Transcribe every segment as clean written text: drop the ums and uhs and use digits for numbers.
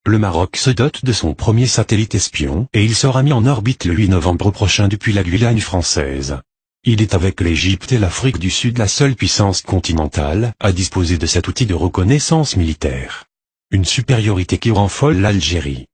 le Maroc se dote de son premier satellite espion et il sera mis en orbite le 8 novembre prochain depuis la Guyane française. Il est avec l'Égypte et l'Afrique du Sud la seule puissance continentale à disposer de cet outil de reconnaissance militaire. Une supériorité qui rend folle l'Algérie.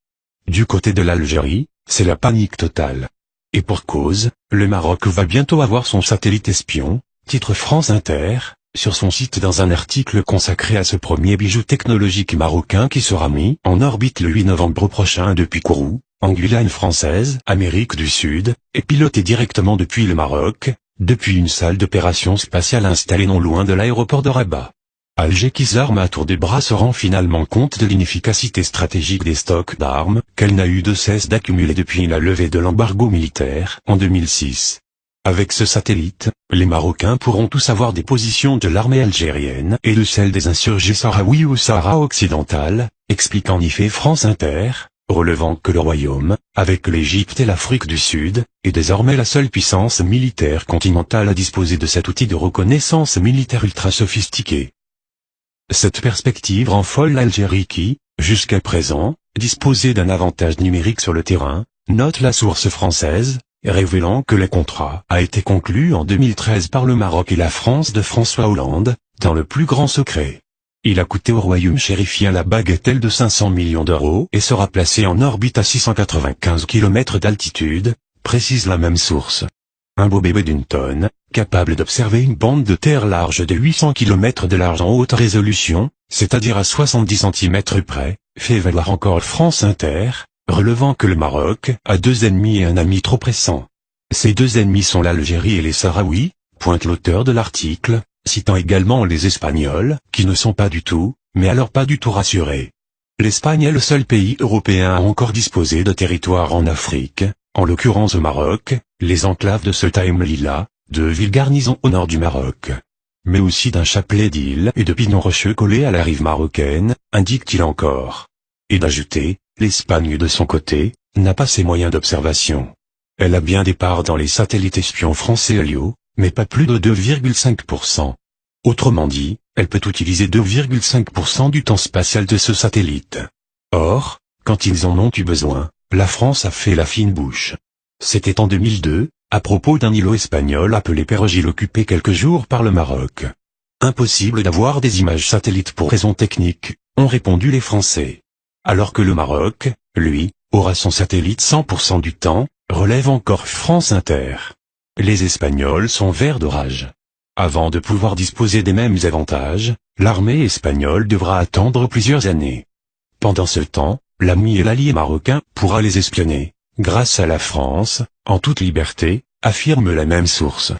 Du côté de l'Algérie, c'est la panique totale. Et pour cause, le Maroc va bientôt avoir son satellite espion, titre France Inter, sur son site dans un article consacré à ce premier bijou technologique marocain qui sera mis en orbite le 8 novembre prochain depuis Kourou, en Guyane française, Amérique du Sud, et piloté directement depuis le Maroc, depuis une salle d'opération spatiale installée non loin de l'aéroport de Rabat. Alger qui s'arme à tour de bras se rend finalement compte de l'inefficacité stratégique des stocks d'armes qu'elle n'a eu de cesse d'accumuler depuis la levée de l'embargo militaire en 2006. Avec ce satellite, les Marocains pourront tous savoir des positions de l'armée algérienne et de celles des insurgés sahraouis au Sahara occidental, explique en effet France Inter, relevant que le Royaume, avec l'Égypte et l'Afrique du Sud, est désormais la seule puissance militaire continentale à disposer de cet outil de reconnaissance militaire ultra sophistiqué. Cette perspective rend folle l'Algérie qui, jusqu'à présent, disposait d'un avantage numérique sur le terrain, note la source française, révélant que le contrat a été conclu en 2013 par le Maroc et la France de François Hollande, dans le plus grand secret. Il a coûté au royaume chérifien la bagatelle de 500 millions d'euros et sera placé en orbite à 695 km d'altitude, précise la même source. Un beau bébé d'une tonne, capable d'observer une bande de terre large de 800 km de large en haute résolution, c'est-à-dire à 70 cm près, fait valoir encore France Inter, relevant que le Maroc a deux ennemis et un ami trop pressant. Ces deux ennemis sont l'Algérie et les Sahraouis, pointe l'auteur de l'article, citant également les Espagnols, qui ne sont pas du tout, mais alors pas du tout rassurés. L'Espagne est le seul pays européen à encore disposer de territoires en Afrique, en l'occurrence au Maroc, les enclaves de Ceuta et Melilla, deux villes garnisons au nord du Maroc. Mais aussi d'un chapelet d'îles et de pignons rocheux collés à la rive marocaine, indique-t-il encore. Et d'ajouter, l'Espagne de son côté, n'a pas ses moyens d'observation. Elle a bien des parts dans les satellites espions français Helio, mais pas plus de 2,5%. Autrement dit, elle peut utiliser 2,5% du temps spatial de ce satellite. Or, quand ils en ont eu besoin, la France a fait la fine bouche. C'était en 2002, à propos d'un îlot espagnol appelé Perejil occupé quelques jours par le Maroc. Impossible d'avoir des images satellites pour raisons techniques, ont répondu les Français. Alors que le Maroc, lui, aura son satellite 100% du temps, relève encore France Inter. Les Espagnols sont verts de rage. Avant de pouvoir disposer des mêmes avantages, l'armée espagnole devra attendre plusieurs années. Pendant ce temps, l'ami et l'allié marocain pourra les espionner, grâce à la France, en toute liberté, affirme la même source.